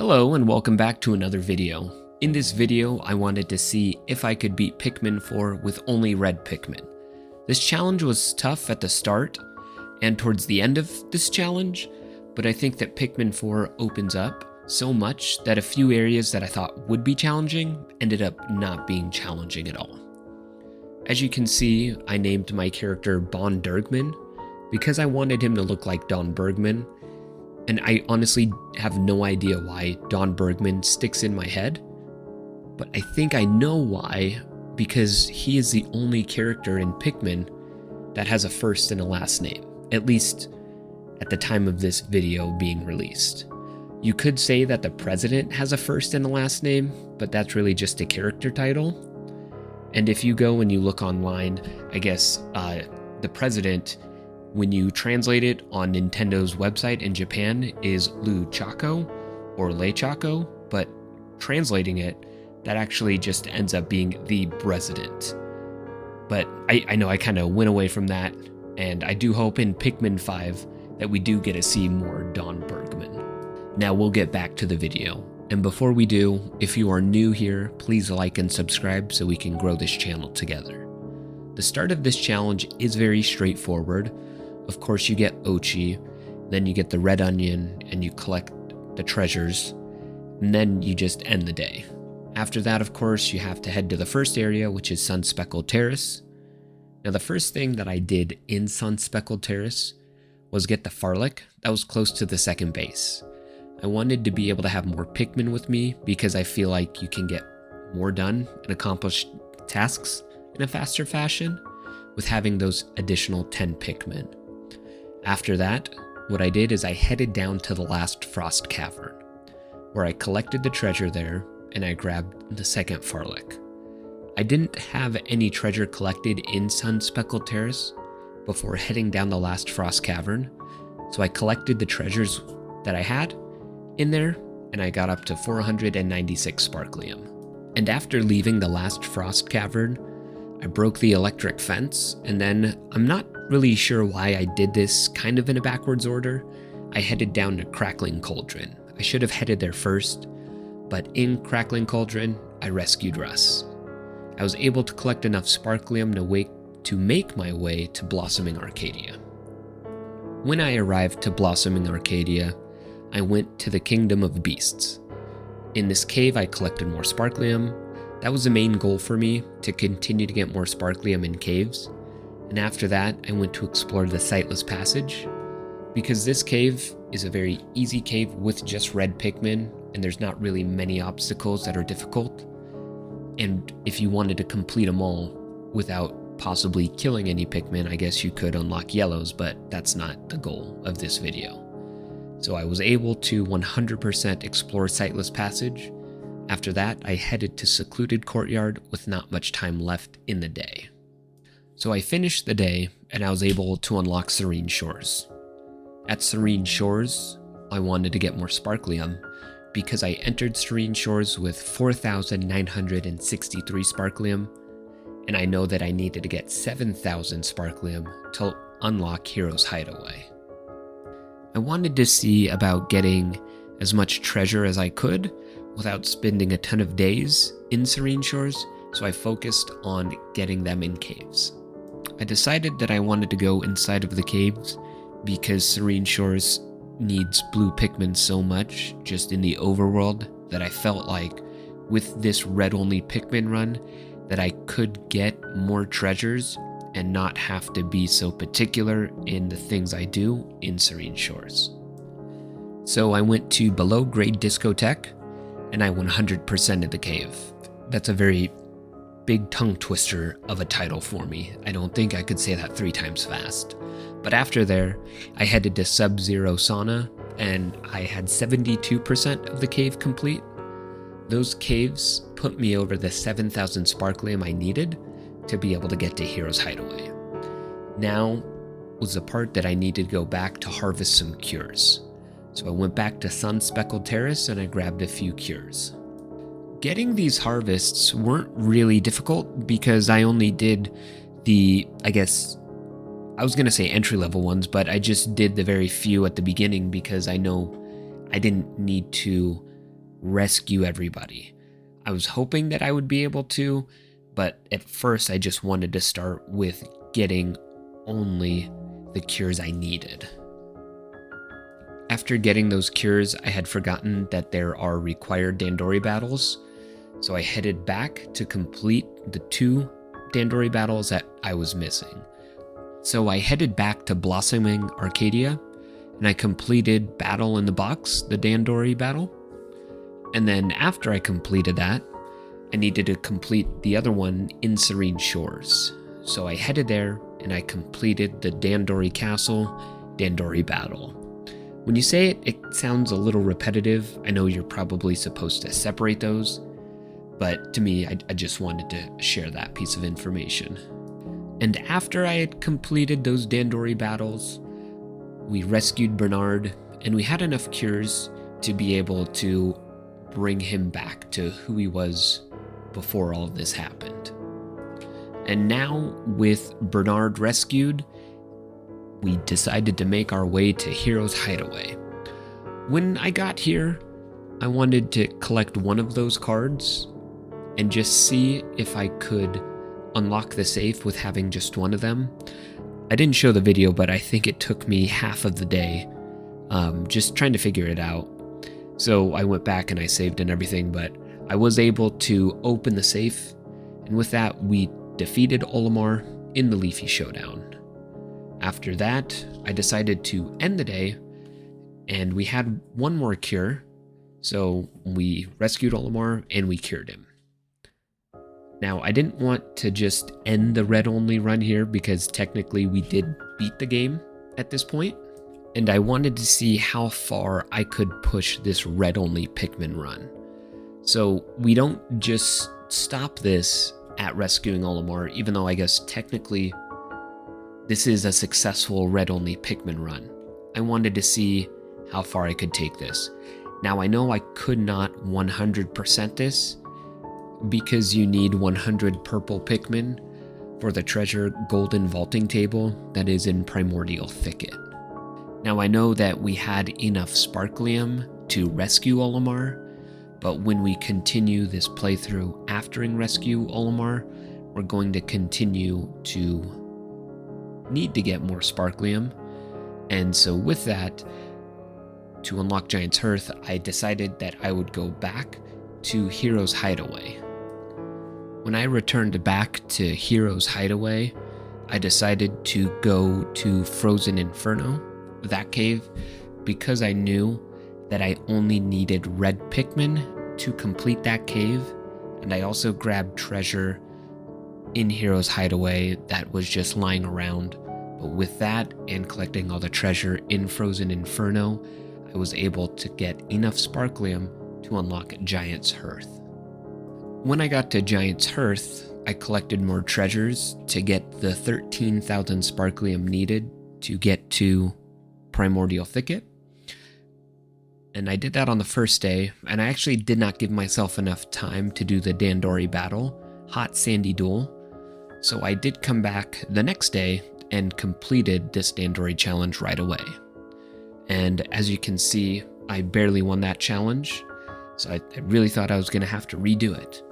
Hello and welcome back to another video. In this video, I wanted to see if I could beat Pikmin 4 with only red Pikmin. This challenge was tough at the start and towards the end of this challenge, but I think that Pikmin 4 opens up so much that a few areas that I thought would be challenging ended up not being challenging at all. As you can see, I named my character Bon Bergman because I wanted him to look like Don Bergman. And I honestly have no idea why Don Bergman sticks in my head, but I think I know why, because he is the only character in Pikmin that has a first and a last name, at least at the time of this video being released. You could say that the president has a first and a last name, but that's really just a character title. And if you go and you look online, I guess the president, when you translate it on Nintendo's website in Japan, is Lu Chaco or Le Chaco, but translating it, that actually just ends up being the president. But I know I kind of went away from that, and I do hope in Pikmin 5 that we do get to see more Don Bergman. Now we'll get back to the video. And before we do, if you are new here, please like and subscribe so we can grow this channel together. The start of this challenge is very straightforward. Of course, you get Ochi, then you get the red onion, and you collect the treasures, and then you just end the day. After that, of course, you have to head to the first area, which is Sun-Speckled Terrace. Now, the first thing that I did in Sun-Speckled Terrace was get the Farlick that was close to the second base. I wanted to be able to have more Pikmin with me because I feel like you can get more done and accomplish tasks in a faster fashion with having those additional 10 Pikmin. After that, what I did is I headed down to the last Frost Cavern, where I collected the treasure there and I grabbed the second Farlick. I didn't have any treasure collected in Sun-Speckled Terrace before heading down the last Frost Cavern, so I collected the treasures that I had in there and I got up to 496 Sparklium. And after leaving the last Frost Cavern, I broke the electric fence, and then I'm not really sure why I did this kind of in a backwards order. I headed down to Crackling Cauldron. I should have headed there first, but in Crackling Cauldron, I rescued Russ. I was able to collect enough Sparklium to make my way to Blossoming Arcadia. When I arrived to Blossoming Arcadia, I went to the Kingdom of Beasts. In this cave, I collected more Sparklium. That was the main goal for me, to continue to get more Sparklium in caves. And after that, I went to explore the Sightless Passage, because this cave is a very easy cave with just red Pikmin, and there's not really many obstacles that are difficult. And if you wanted to complete them all without possibly killing any Pikmin, I guess you could unlock yellows, but that's not the goal of this video. So I was able to 100% explore Sightless Passage. After that, I headed to Secluded Courtyard with not much time left in the day. So I finished the day, and I was able to unlock Serene Shores. At Serene Shores, I wanted to get more Sparklium, because I entered Serene Shores with 4,963 Sparklium, and I know that I needed to get 7,000 Sparklium to unlock Hero's Hideaway. I wanted to see about getting as much treasure as I could without spending a ton of days in Serene Shores, so I focused on getting them in caves. I decided that I wanted to go inside of the caves because Serene Shores needs blue Pikmin so much just in the overworld that I felt like with this red-only Pikmin run that I could get more treasures and not have to be so particular in the things I do in Serene Shores. So I went to Below Grade Discotheque, and I 100%ed the cave. That's a very big tongue twister of a title for me. I don't think I could say that 3 times fast. But after there, I headed to Sub-Zero Sauna, and I had 72% of the cave complete. Those caves put me over the 7,000 Sparklium I needed to be able to get to Hero's Hideaway. Now was the part that I needed to go back to harvest some cures. So I went back to Sun-Speckled Terrace and I grabbed a few cures. Getting these harvests weren't really difficult because I only did the, I was going to say entry-level ones, but I just did the very few at the beginning because I know I didn't need to rescue everybody. I was hoping that I would be able to, but at first I just wanted to start with getting only the cures I needed. After getting those cures, I had forgotten that there are required Dandori battles, so I headed back to complete the 2 Dandori battles that I was missing. So I headed back to Blossoming Arcadia, and I completed Battle in the Box, the Dandori battle. And then after I completed that, I needed to complete the other one in Serene Shores. So I headed there, and I completed the Dandori Castle Dandori battle. When you say it, it sounds a little repetitive. I know you're probably supposed to separate those, but to me, I just wanted to share that piece of information. And after I had completed those Dandori battles, we rescued Bernard, and we had enough cures to be able to bring him back to who he was before all of this happened. And now, with Bernard rescued, we decided to make our way to Hero's Hideaway. When I got here, I wanted to collect one of those cards and just see if I could unlock the safe with having just one of them. I didn't show the video, but I think it took me half of the day just trying to figure it out. So I went back and I saved and everything, but I was able to open the safe, and with that we defeated Olimar in the Leafy Showdown. After that, I decided to end the day, and we had one more cure, so we rescued Olimar and we cured him. Now, I didn't want to just end the red-only run here because technically we did beat the game at this point, and I wanted to see how far I could push this red-only Pikmin run. So we don't just stop this at rescuing Olimar, even though I guess technically this is a successful red-only Pikmin run. I wanted to see how far I could take this. Now, I know I could not 100% this because you need 100 purple Pikmin for the treasure golden vaulting table that is in Primordial Thicket. Now, I know that we had enough Sparklium to rescue Olimar, but when we continue this playthrough after rescue Olimar, we're going to continue to need to get more Sparklium, and so with that, to unlock Giant's Hearth, I decided that I would go back to Hero's Hideaway. When I returned back to Hero's Hideaway, I decided to go to Frozen Inferno, that cave, because I knew that I only needed red Pikmin to complete that cave, and I also grabbed treasure in Hero's Hideaway that was just lying around. But with that and collecting all the treasure in Frozen Inferno, I was able to get enough Sparklium to unlock Giant's Hearth. When I got to Giant's Hearth, I collected more treasures to get the 13,000 Sparklium needed to get to Primordial Thicket. And I did that on the first day, and I actually did not give myself enough time to do the Dandori battle, Hot Sandy Duel. So I did come back the next day and completed this Dandori challenge right away. And as you can see, I barely won that challenge, so I really thought I was going to have to redo it.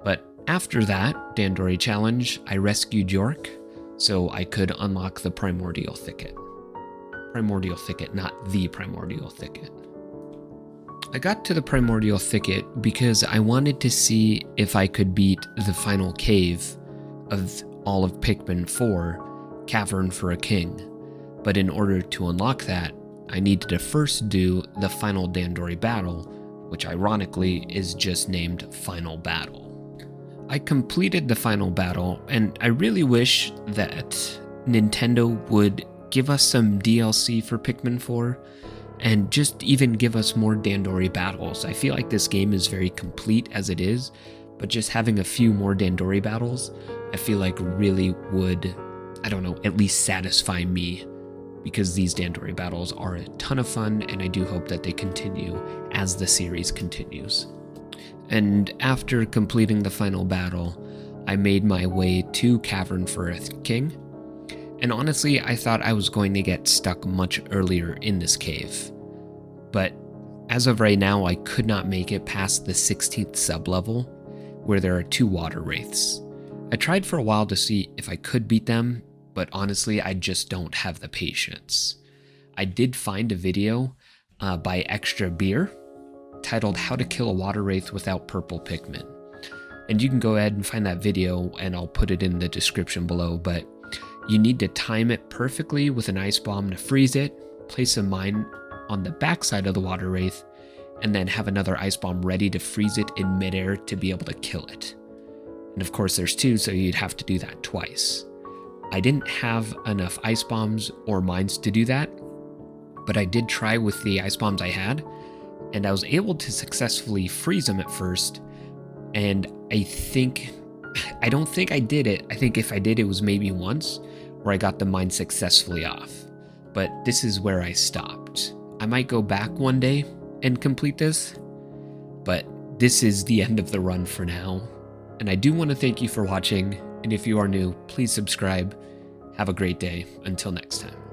But after that Dandori challenge, I rescued York, so I could unlock the Primordial Thicket. Primordial Thicket, not the Primordial Thicket. I got to the Primordial Thicket because I wanted to see if I could beat the final cave of all of Pikmin 4, Cavern for a King. But in order to unlock that, I needed to first do the final Dandori battle, which ironically is just named Final Battle. I completed the final battle, and I really wish that Nintendo would give us some DLC for Pikmin 4, and just even give us more Dandori battles. I feel like this game is very complete as it is, but just having a few more Dandori battles, I feel like really would, I don't know, at least satisfy me, because these Dandori battles are a ton of fun, and I do hope that they continue as the series continues. And after completing the final battle, I made my way to Cavern for a King, and honestly, I thought I was going to get stuck much earlier in this cave. But as of right now, I could not make it past the 16th sub-level, where there are 2 water wraiths. I tried for a while to see if I could beat them, but honestly, I just don't have the patience. I did find a video by Extra Beer titled How to Kill a Water Wraith Without Purple Pikmin. And you can go ahead and find that video, and I'll put it in the description below, but you need to time it perfectly with an ice bomb to freeze it, place a mine on the backside of the water wraith, and then have another ice bomb ready to freeze it in midair to be able to kill it. And of course there's 2, so you'd have to do that twice. I didn't have enough ice bombs or mines to do that, but I did try with the ice bombs I had, and I was able to successfully freeze them at first, and I don't think I did it. I think if I did, it was maybe once where I got the mine successfully off. But this is where I stopped. I might go back one day and complete this, but this is the end of the run for now. And I do want to thank you for watching, and if you are new, please subscribe. Have a great day. Until next time.